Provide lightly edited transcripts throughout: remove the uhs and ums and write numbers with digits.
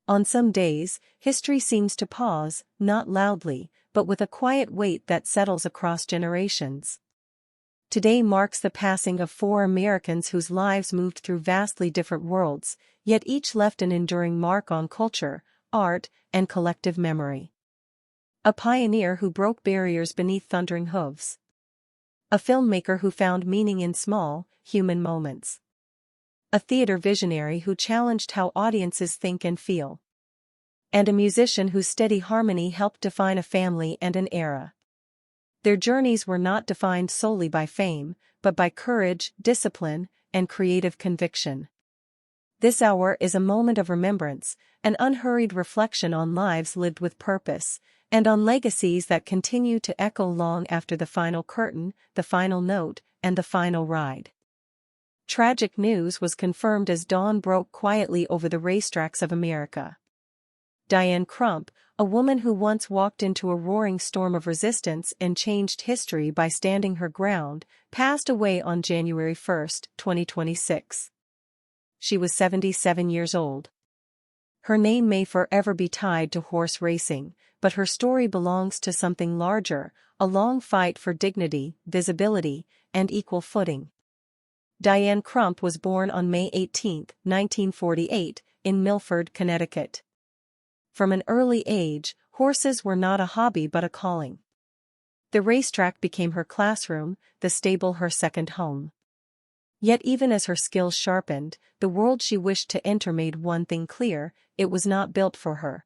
On some days, history seems to pause, not loudly, but with a quiet weight that settles across generations. Today marks the passing of 4 Americans whose lives moved through vastly different worlds, yet each left an enduring mark on culture, art, and collective memory. A pioneer who broke barriers beneath thundering hooves. A filmmaker who found meaning in small, human moments. A theater visionary who challenged how audiences think and feel. And a musician whose steady harmony helped define a family and an era. Their journeys were not defined solely by fame, but by courage, discipline, and creative conviction. This hour is a moment of remembrance, an unhurried reflection on lives lived with purpose, and on legacies that continue to echo long after the final curtain, the final note, and the final ride. Tragic news was confirmed as dawn broke quietly over the racetracks of America. Diane Crump, a woman who once walked into a roaring storm of resistance and changed history by standing her ground, passed away on January 1, 2026. She was 77 years old. Her name may forever be tied to horse racing, but her story belongs to something larger, a long fight for dignity, visibility, and equal footing. Diane Crump was born on May 18, 1948, in Milford, Connecticut. From an early age, horses were not a hobby but a calling. The racetrack became her classroom, the stable her second home. Yet even as her skills sharpened, the world she wished to enter made one thing clear: it was not built for her.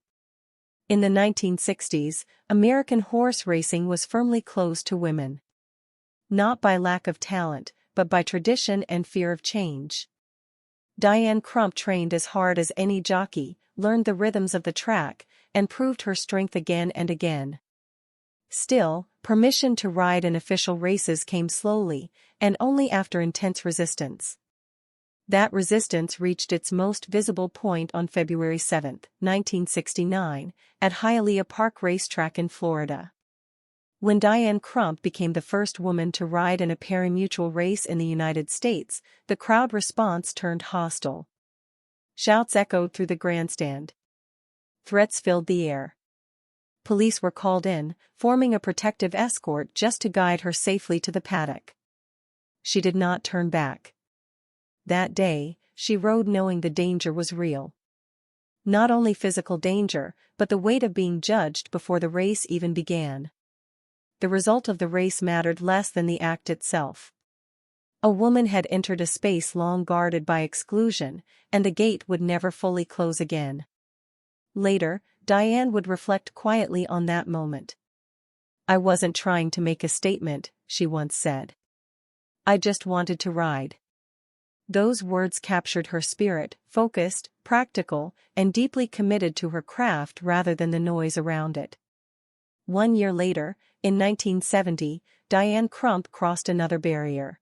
In the 1960s, American horse racing was firmly closed to women. Not by lack of talent, but by tradition and fear of change. Diane Crump trained as hard as any jockey, learned the rhythms of the track, and proved her strength again and again. Still, permission to ride in official races came slowly, and only after intense resistance. That resistance reached its most visible point on February 7, 1969, at Hialeah Park Racetrack in Florida. When Diane Crump became the first woman to ride in a pari-mutuel race in the United States, the crowd response turned hostile. Shouts echoed through the grandstand. Threats filled the air. Police were called in, forming a protective escort just to guide her safely to the paddock. She did not turn back. That day, she rode knowing the danger was real. Not only physical danger, but the weight of being judged before the race even began. The result of the race mattered less than the act itself. A woman had entered a space long guarded by exclusion, and the gate would never fully close again. Later, Diane would reflect quietly on that moment. "I wasn't trying to make a statement," she once said. "I just wanted to ride." Those words captured her spirit, focused, practical, and deeply committed to her craft rather than the noise around it. 1 year later, in 1970, Diane Crump crossed another barrier.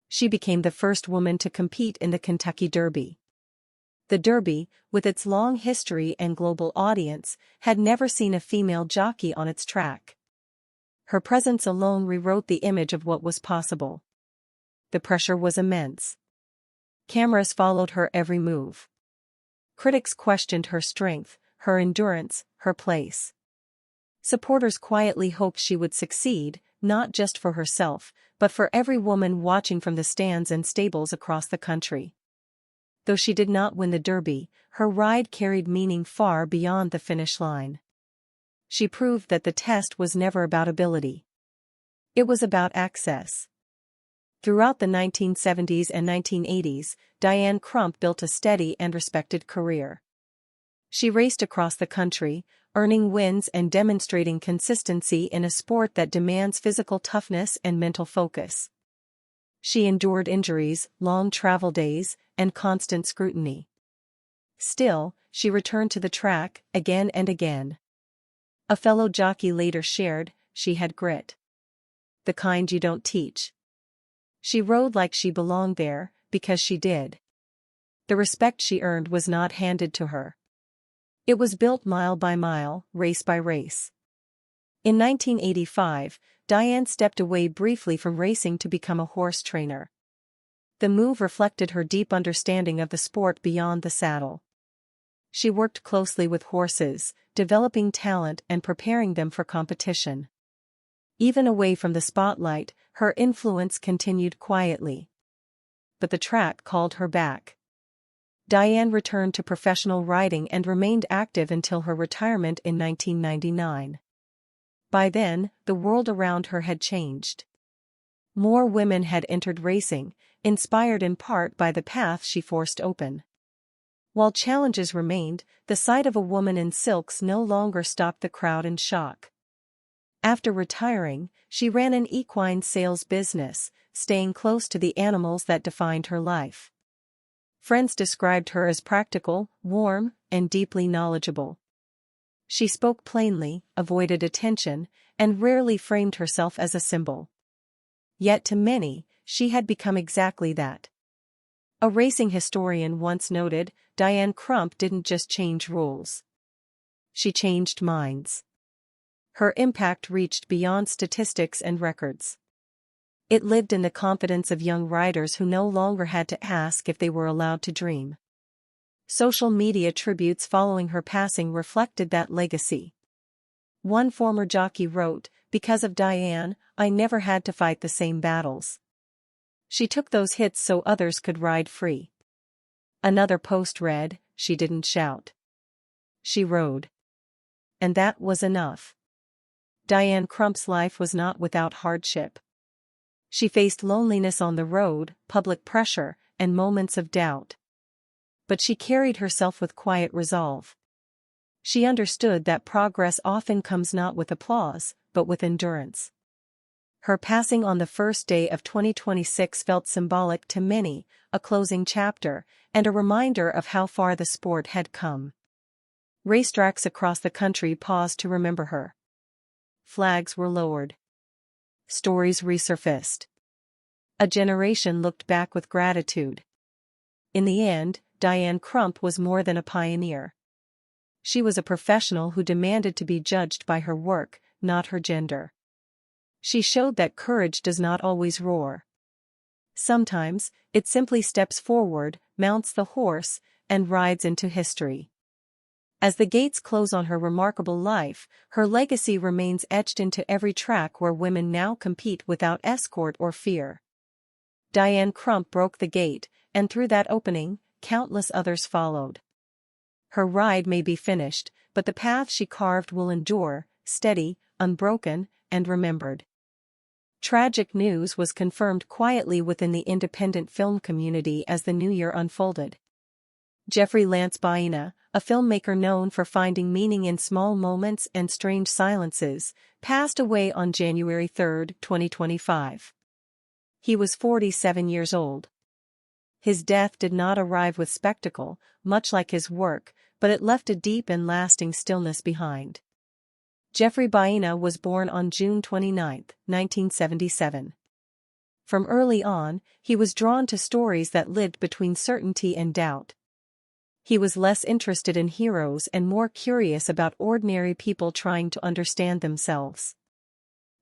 She became the first woman to compete in the Kentucky Derby. The Derby, with its long history and global audience, had never seen a female jockey on its track. Her presence alone rewrote the image of what was possible. The pressure was immense. Cameras followed her every move. Critics questioned her strength, her endurance, her place. Supporters quietly hoped she would succeed, not just for herself, but for every woman watching from the stands and stables across the country. Though she did not win the Derby, her ride carried meaning far beyond the finish line. She proved that the test was never about ability. It was about access. Throughout the 1970s and 1980s, Diane Crump built a steady and respected career. She raced across the country, earning wins and demonstrating consistency in a sport that demands physical toughness and mental focus. She endured injuries, long travel days, and constant scrutiny. Still, she returned to the track, again and again. A fellow jockey later shared, "She had grit. The kind you don't teach." She rode like she belonged there, because she did. The respect she earned was not handed to her. It was built mile by mile, race by race. In 1985, Diane stepped away briefly from racing to become a horse trainer. The move reflected her deep understanding of the sport beyond the saddle. She worked closely with horses, developing talent and preparing them for competition. Even away from the spotlight, her influence continued quietly. But the track called her back. Diane returned to professional riding and remained active until her retirement in 1999. By then, the world around her had changed. More women had entered racing, inspired in part by the path she forced open. While challenges remained, the sight of a woman in silks no longer stopped the crowd in shock. After retiring, she ran an equine sales business, staying close to the animals that defined her life. Friends described her as practical, warm, and deeply knowledgeable. She spoke plainly, avoided attention, and rarely framed herself as a symbol. Yet to many, she had become exactly that. A racing historian once noted, Diane Crump didn't just change rules. She changed minds. Her impact reached beyond statistics and records. It lived in the confidence of young riders who no longer had to ask if they were allowed to dream. Social media tributes following her passing reflected that legacy. One former jockey wrote, "Because of Diane, I never had to fight the same battles. She took those hits so others could ride free." Another post read, "She didn't shout. She rode. And that was enough." Diane Crump's life was not without hardship. She faced loneliness on the road, public pressure, and moments of doubt. But she carried herself with quiet resolve. She understood that progress often comes not with applause, but with endurance. Her passing on the first day of 2026 felt symbolic to many, a closing chapter, and a reminder of how far the sport had come. Racetracks across the country paused to remember her. Flags were lowered. Stories resurfaced. A generation looked back with gratitude. In the end, Diane Crump was more than a pioneer. She was a professional who demanded to be judged by her work, not her gender. She showed that courage does not always roar. Sometimes, it simply steps forward, mounts the horse, and rides into history. As the gates close on her remarkable life, her legacy remains etched into every track where women now compete without escort or fear. Diane Crump broke the gate, and through that opening, countless others followed. Her ride may be finished, but the path she carved will endure, steady, unbroken, and remembered. Tragic news was confirmed quietly within the independent film community as the new year unfolded. Jeffrey Lance Baena, a filmmaker known for finding meaning in small moments and strange silences, passed away on January 3, 2025. He was 47 years old. His death did not arrive with spectacle, much like his work, but it left a deep and lasting stillness behind. Jeffrey Baena was born on June 29, 1977. From early on, he was drawn to stories that lived between certainty and doubt. He was less interested in heroes and more curious about ordinary people trying to understand themselves.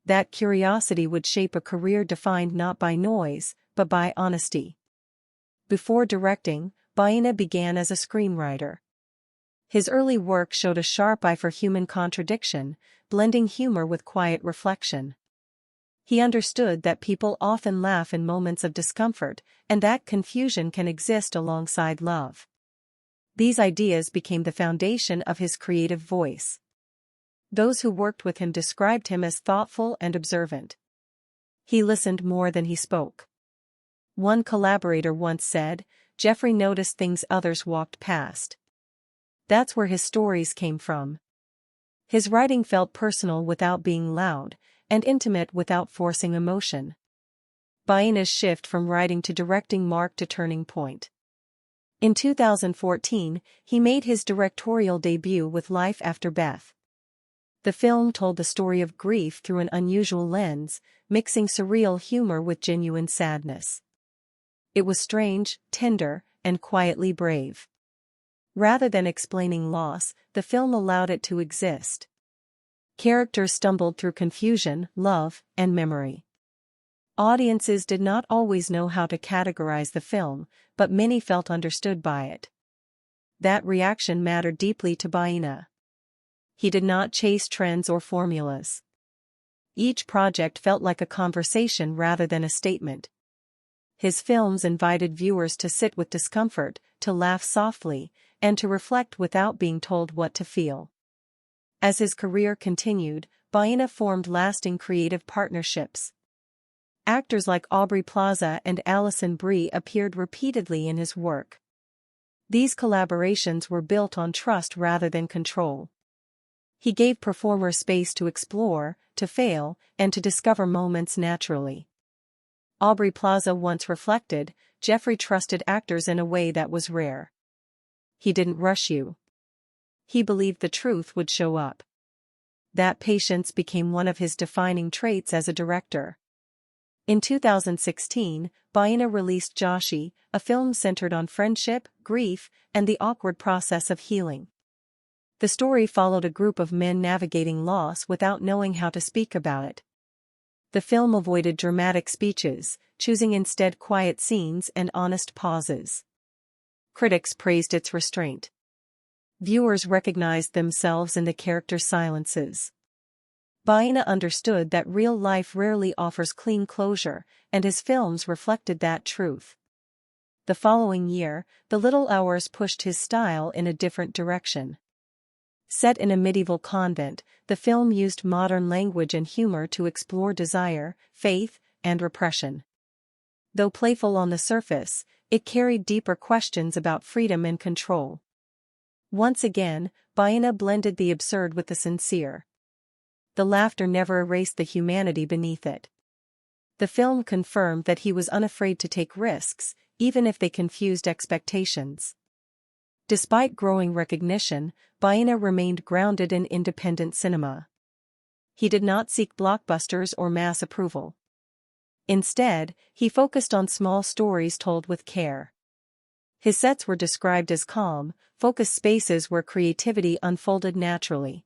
That curiosity would shape a career defined not by noise, but by honesty. Before directing, Baena began as a screenwriter. His early work showed a sharp eye for human contradiction, blending humor with quiet reflection. He understood that people often laugh in moments of discomfort, and that confusion can exist alongside love. These ideas became the foundation of his creative voice. Those who worked with him described him as thoughtful and observant. He listened more than he spoke. One collaborator once said, "Jeffrey noticed things others walked past." That's where his stories came from. His writing felt personal without being loud, and intimate without forcing emotion. Baena's shift from writing to directing marked a turning point. In 2014, he made his directorial debut with Life After Beth. The film told the story of grief through an unusual lens, mixing surreal humor with genuine sadness. It was strange, tender, and quietly brave. Rather than explaining loss, the film allowed it to exist. Characters stumbled through confusion, love, and memory. Audiences did not always know how to categorize the film, but many felt understood by it. That reaction mattered deeply to Baena. He did not chase trends or formulas. Each project felt like a conversation rather than a statement. His films invited viewers to sit with discomfort, to laugh softly, and to reflect without being told what to feel. As his career continued, Baena formed lasting creative partnerships. Actors like Aubrey Plaza and Alison Brie appeared repeatedly in his work. These collaborations were built on trust rather than control. He gave performers space to explore, to fail, and to discover moments naturally. Aubrey Plaza once reflected, "Jeffrey trusted actors in a way that was rare. He didn't rush you. He believed the truth would show up." That patience became one of his defining traits as a director. In 2016, Baena released Jockey, a film centered on friendship, grief, and the awkward process of healing. The story followed a group of men navigating loss without knowing how to speak about it. The film avoided dramatic speeches, choosing instead quiet scenes and honest pauses. Critics praised its restraint. Viewers recognized themselves in the characters' silences. Baena understood that real life rarely offers clean closure, and his films reflected that truth. The following year, The Little Hours pushed his style in a different direction. Set in a medieval convent, the film used modern language and humor to explore desire, faith, and repression. Though playful on the surface, it carried deeper questions about freedom and control. Once again, Baena blended the absurd with the sincere. The laughter never erased the humanity beneath it. The film confirmed that he was unafraid to take risks, even if they confused expectations. Despite growing recognition, Baena remained grounded in independent cinema. He did not seek blockbusters or mass approval. Instead, he focused on small stories told with care. His sets were described as calm, focused spaces where creativity unfolded naturally.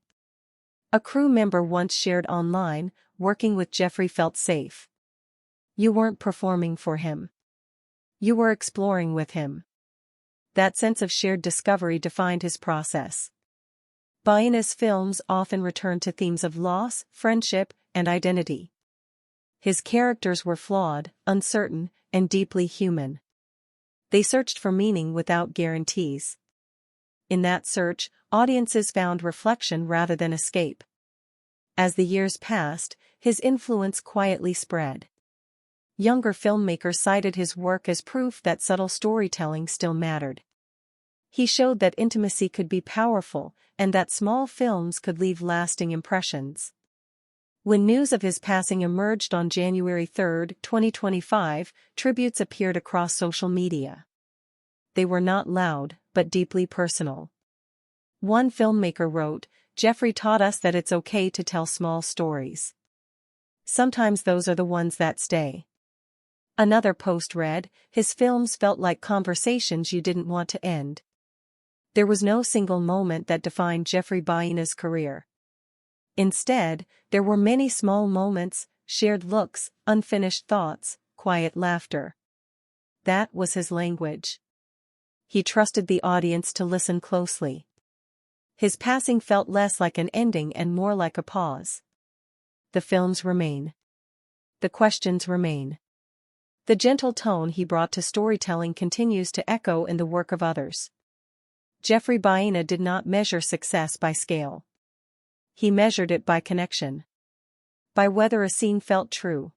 A crew member once shared online, "Working with Jeffrey felt safe. You weren't performing for him. You were exploring with him." That sense of shared discovery defined his process. Baena's films often returned to themes of loss, friendship, and identity. His characters were flawed, uncertain, and deeply human. They searched for meaning without guarantees. In that search, audiences found reflection rather than escape. As the years passed, his influence quietly spread. Younger filmmakers cited his work as proof that subtle storytelling still mattered. He showed that intimacy could be powerful, and that small films could leave lasting impressions. When news of his passing emerged on January 3, 2025, tributes appeared across social media. They were not loud, but deeply personal. One filmmaker wrote, "Jeffrey taught us that it's okay to tell small stories. Sometimes those are the ones that stay." Another post read, "His films felt like conversations you didn't want to end." There was no single moment that defined Jeffrey Baena's career. Instead, there were many small moments, shared looks, unfinished thoughts, quiet laughter. That was his language. He trusted the audience to listen closely. His passing felt less like an ending and more like a pause. The films remain. The questions remain. The gentle tone he brought to storytelling continues to echo in the work of others. Jeffrey Baena did not measure success by scale. He measured it by connection. By whether a scene felt true.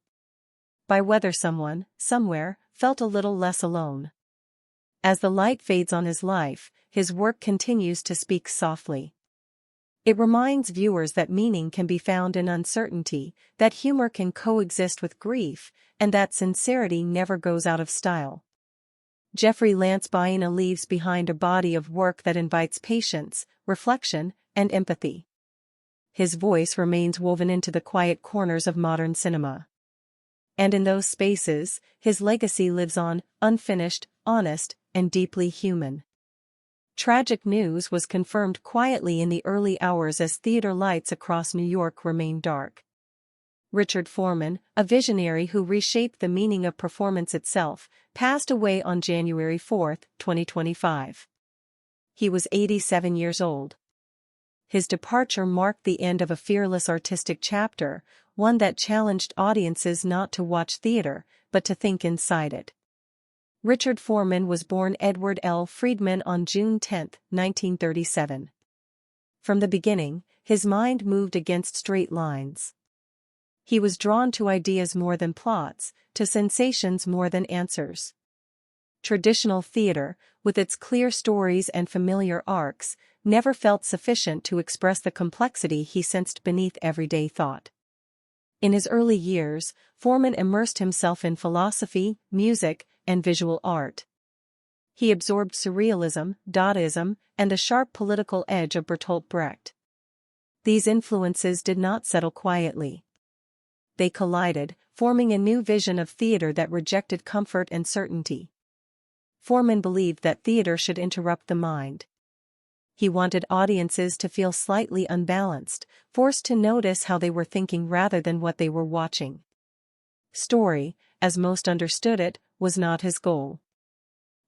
By whether someone, somewhere, felt a little less alone. As the light fades on his life, his work continues to speak softly. It reminds viewers that meaning can be found in uncertainty, that humor can coexist with grief, and that sincerity never goes out of style. Jeffrey Lance Baena leaves behind a body of work that invites patience, reflection, and empathy. His voice remains woven into the quiet corners of modern cinema. And in those spaces, his legacy lives on, unfinished, honest, and deeply human. Tragic news was confirmed quietly in the early hours as theater lights across New York remained dark. Richard Foreman, a visionary who reshaped the meaning of performance itself, passed away on January 4, 2025. He was 87 years old. His departure marked the end of a fearless artistic chapter, one that challenged audiences not to watch theater, but to think inside it. Richard Foreman was born Edward L. Friedman on June 10, 1937. From the beginning, his mind moved against straight lines. He was drawn to ideas more than plots, to sensations more than answers. Traditional theater, with its clear stories and familiar arcs, never felt sufficient to express the complexity he sensed beneath everyday thought. In his early years, Foreman immersed himself in philosophy, music, and visual art. He absorbed surrealism, Dadaism, and the sharp political edge of Bertolt Brecht. These influences did not settle quietly. They collided, forming a new vision of theater that rejected comfort and certainty. Foreman believed that theater should interrupt the mind. He wanted audiences to feel slightly unbalanced, forced to notice how they were thinking rather than what they were watching. Story, as most understood it, was not his goal.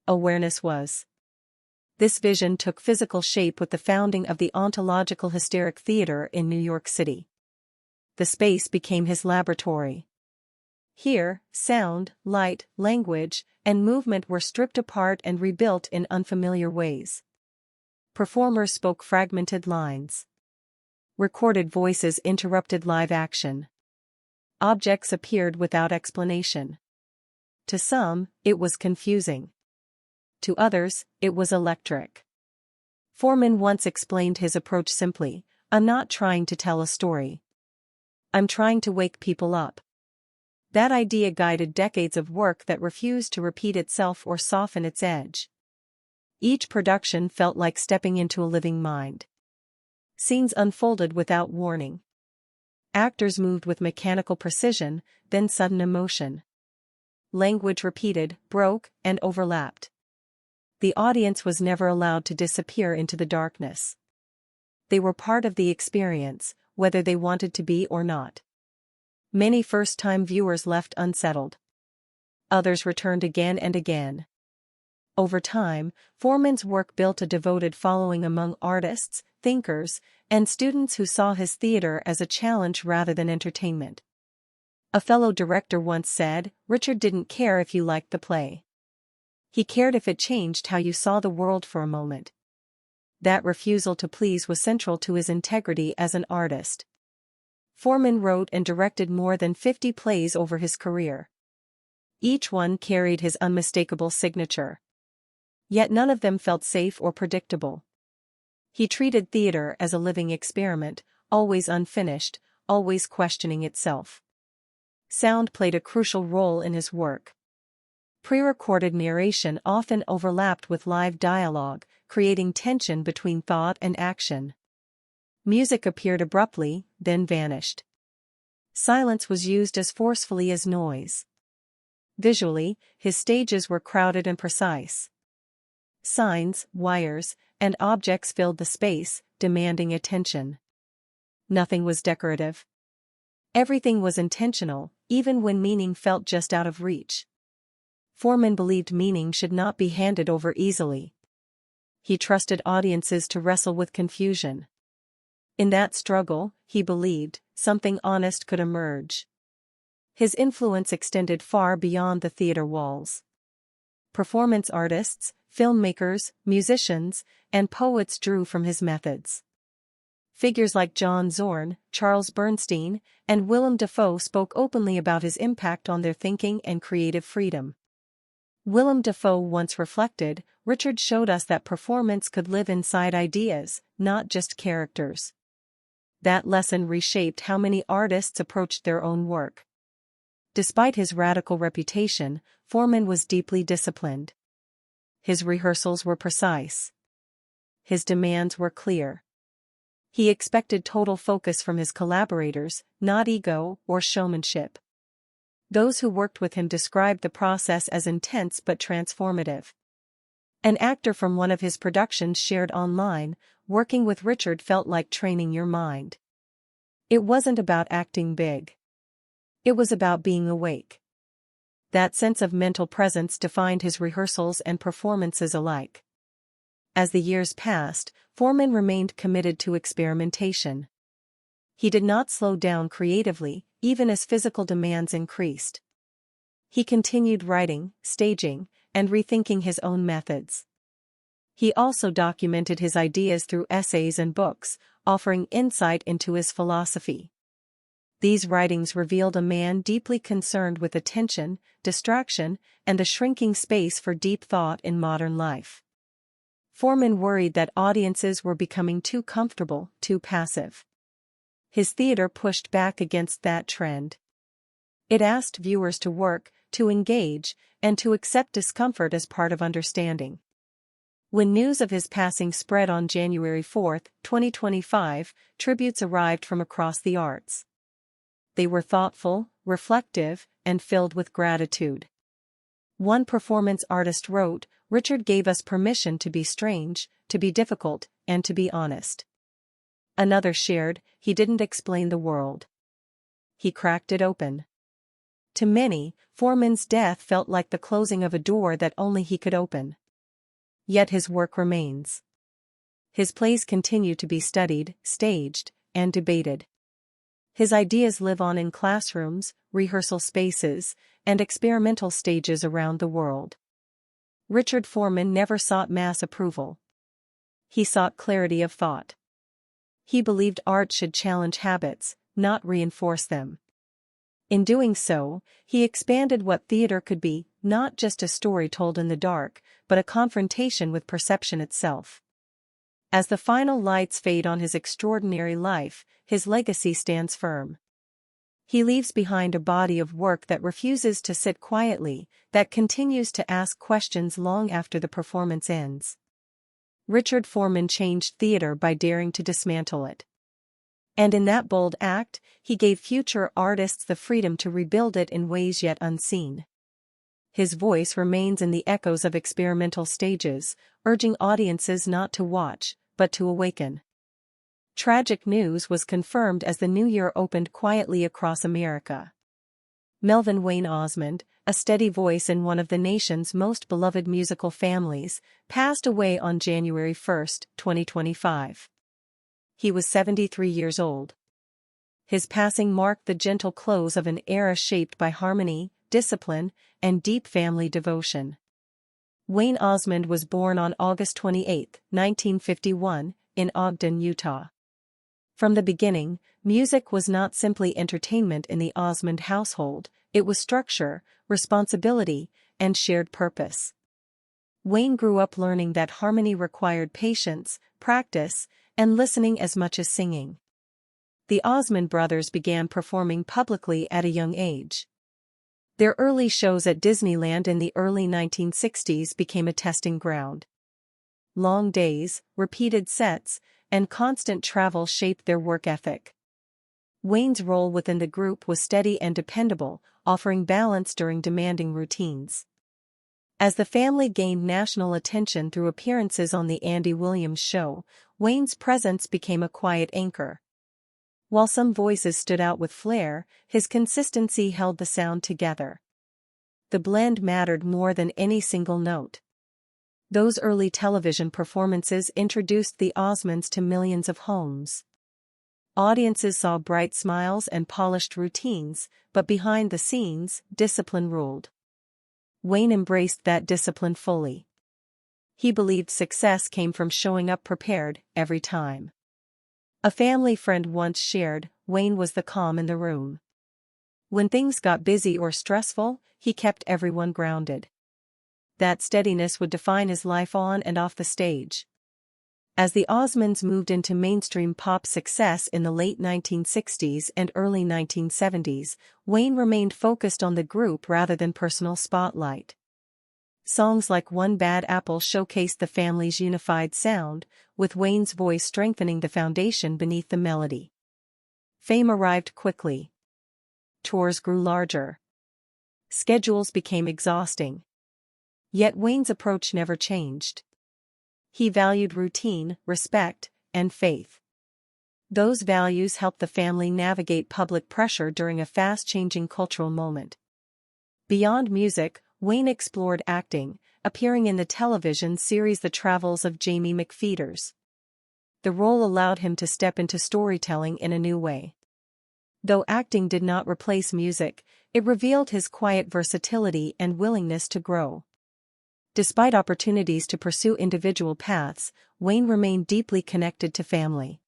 Awareness was. This vision took physical shape with the founding of the Ontological Hysteric Theater in New York City. The space became his laboratory. Here, sound, light, language, and movement were stripped apart and rebuilt in unfamiliar ways. Performers spoke fragmented lines. Recorded voices interrupted live action. Objects appeared without explanation. To some, it was confusing. To others, it was electric. Foreman once explained his approach simply: "I'm not trying to tell a story. I'm trying to wake people up." That idea guided decades of work that refused to repeat itself or soften its edge. Each production felt like stepping into a living mind. Scenes unfolded without warning. Actors moved with mechanical precision, then sudden emotion. Language repeated, broke, and overlapped. The audience was never allowed to disappear into the darkness. They were part of the experience, whether they wanted to be or not. Many first-time viewers left unsettled. Others returned again and again. Over time, Foreman's work built a devoted following among artists, thinkers, and students who saw his theater as a challenge rather than entertainment. A fellow director once said, "Richard didn't care if you liked the play. He cared if it changed how you saw the world for a moment." That refusal to please was central to his integrity as an artist. Foreman wrote and directed more than 50 plays over his career. Each one carried his unmistakable signature. Yet none of them felt safe or predictable. He treated theater as a living experiment, always unfinished, always questioning itself. Sound played a crucial role in his work. Pre-recorded narration often overlapped with live dialogue, creating tension between thought and action. Music appeared abruptly, then vanished. Silence was used as forcefully as noise. Visually, his stages were crowded and precise. Signs, wires, and objects filled the space, demanding attention. Nothing was decorative. Everything was intentional, even when meaning felt just out of reach. Foreman believed meaning should not be handed over easily. He trusted audiences to wrestle with confusion. In that struggle, he believed, something honest could emerge. His influence extended far beyond the theater walls. Performance artists, filmmakers, musicians, and poets drew from his methods. Figures like John Zorn, Charles Bernstein, and Willem Dafoe spoke openly about his impact on their thinking and creative freedom. Willem Dafoe once reflected, "Richard showed us that performance could live inside ideas, not just characters." That lesson reshaped how many artists approached their own work. Despite his radical reputation, Foreman was deeply disciplined. His rehearsals were precise. His demands were clear. He expected total focus from his collaborators, not ego or showmanship. Those who worked with him described the process as intense but transformative. An actor from one of his productions shared online, "Working with Richard felt like training your mind. It wasn't about acting big. It was about being awake." That sense of mental presence defined his rehearsals and performances alike. As the years passed, Foreman remained committed to experimentation. He did not slow down creatively, even as physical demands increased. He continued writing, staging, and rethinking his own methods. He also documented his ideas through essays and books, offering insight into his philosophy. These writings revealed a man deeply concerned with attention, distraction, and the shrinking space for deep thought in modern life. Foreman worried that audiences were becoming too comfortable, too passive. His theater pushed back against that trend. It asked viewers to work, to engage, and to accept discomfort as part of understanding. When news of his passing spread on January 4, 2025, tributes arrived from across the arts. They were thoughtful, reflective, and filled with gratitude. One performance artist wrote, "Richard gave us permission to be strange, to be difficult, and to be honest." Another shared, "He didn't explain the world. He cracked it open." To many, Foreman's death felt like the closing of a door that only he could open. Yet his work remains. His plays continue to be studied, staged, and debated. His ideas live on in classrooms, rehearsal spaces, and experimental stages around the world. Richard Foreman never sought mass approval. He sought clarity of thought. He believed art should challenge habits, not reinforce them. In doing so, he expanded what theater could be, not just a story told in the dark, but a confrontation with perception itself. As the final lights fade on his extraordinary life, his legacy stands firm. He leaves behind a body of work that refuses to sit quietly, that continues to ask questions long after the performance ends. Richard Foreman changed theater by daring to dismantle it. And in that bold act, he gave future artists the freedom to rebuild it in ways yet unseen. His voice remains in the echoes of experimental stages, urging audiences not to watch, but to awaken. Tragic news was confirmed as the new year opened quietly across America. Melvin Wayne Osmond, a steady voice in one of the nation's most beloved musical families, passed away on January 1, 2025. He was 73 years old. His passing marked the gentle close of an era shaped by harmony, discipline, and deep family devotion. Wayne Osmond was born on August 28, 1951, in Ogden, Utah. From the beginning, music was not simply entertainment in the Osmond household, it was structure, responsibility, and shared purpose. Wayne grew up learning that harmony required patience, practice, and listening as much as singing. The Osmond brothers began performing publicly at a young age. Their early shows at Disneyland in the early 1960s became a testing ground. Long days, repeated sets, and constant travel shaped their work ethic. Wayne's role within the group was steady and dependable, offering balance during demanding routines. As the family gained national attention through appearances on The Andy Williams Show, Wayne's presence became a quiet anchor. While some voices stood out with flair, his consistency held the sound together. The blend mattered more than any single note. Those early television performances introduced the Osmonds to millions of homes. Audiences saw bright smiles and polished routines, but behind the scenes, discipline ruled. Wayne embraced that discipline fully. He believed success came from showing up prepared, every time. A family friend once shared, Wayne was the calm in the room. When things got busy or stressful, he kept everyone grounded. That steadiness would define his life on and off the stage. As the Osmonds moved into mainstream pop success in the late 1960s and early 1970s, Wayne remained focused on the group rather than personal spotlight. Songs like One Bad Apple showcased the family's unified sound, with Wayne's voice strengthening the foundation beneath the melody. Fame arrived quickly. Tours grew larger. Schedules became exhausting. Yet Wayne's approach never changed. He valued routine, respect, and faith. Those values helped the family navigate public pressure during a fast-changing cultural moment. Beyond music, Wayne explored acting, appearing in the television series The Travels of Jamie McFeeters. The role allowed him to step into storytelling in a new way. Though acting did not replace music, it revealed his quiet versatility and willingness to grow. Despite opportunities to pursue individual paths, Wayne remained deeply connected to family.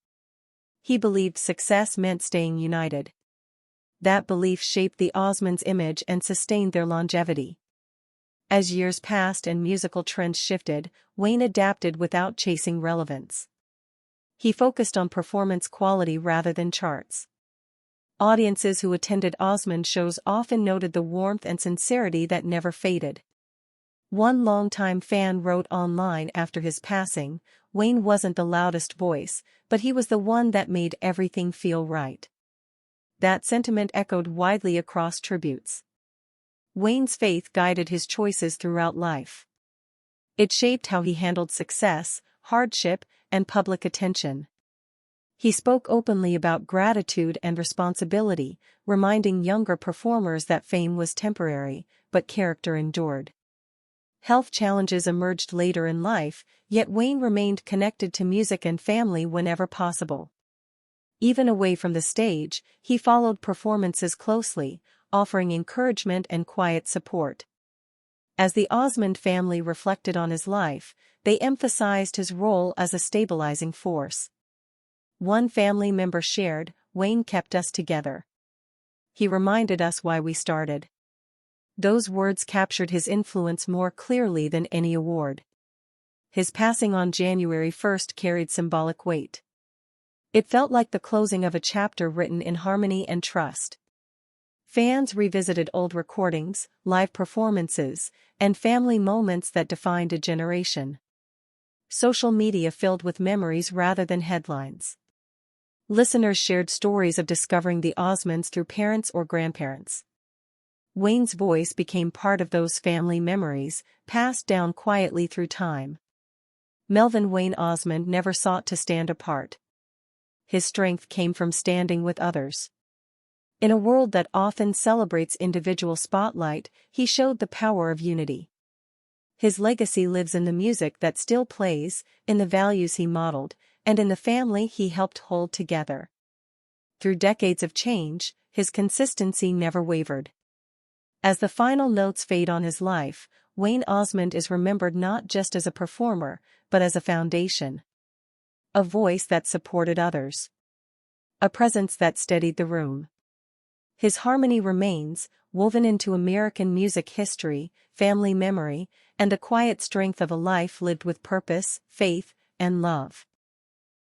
He believed success meant staying united. That belief shaped the Osmonds' image and sustained their longevity. As years passed and musical trends shifted, Wayne adapted without chasing relevance. He focused on performance quality rather than charts. Audiences who attended Osmond shows often noted the warmth and sincerity that never faded. One longtime fan wrote online after his passing, "Wayne wasn't the loudest voice, but he was the one that made everything feel right." That sentiment echoed widely across tributes. Wayne's faith guided his choices throughout life. It shaped how he handled success, hardship, and public attention. He spoke openly about gratitude and responsibility, reminding younger performers that fame was temporary, but character endured. Health challenges emerged later in life, yet Wayne remained connected to music and family whenever possible. Even away from the stage, he followed performances closely, offering encouragement and quiet support. As the Osmond family reflected on his life, they emphasized his role as a stabilizing force. One family member shared, "Wayne kept us together. He reminded us why we started." Those words captured his influence more clearly than any award. His passing on January 1st carried symbolic weight. It felt like the closing of a chapter written in harmony and trust. Fans revisited old recordings, live performances, and family moments that defined a generation. Social media filled with memories rather than headlines. Listeners shared stories of discovering the Osmonds through parents or grandparents. Wayne's voice became part of those family memories, passed down quietly through time. Melvin Wayne Osmond never sought to stand apart. His strength came from standing with others. In a world that often celebrates individual spotlight, he showed the power of unity. His legacy lives in the music that still plays, in the values he modeled, and in the family he helped hold together. Through decades of change, his consistency never wavered. As the final notes fade on his life, Wayne Osmond is remembered not just as a performer, but as a foundation. A voice that supported others. A presence that steadied the room. His harmony remains, woven into American music history, family memory, and the quiet strength of a life lived with purpose, faith, and love.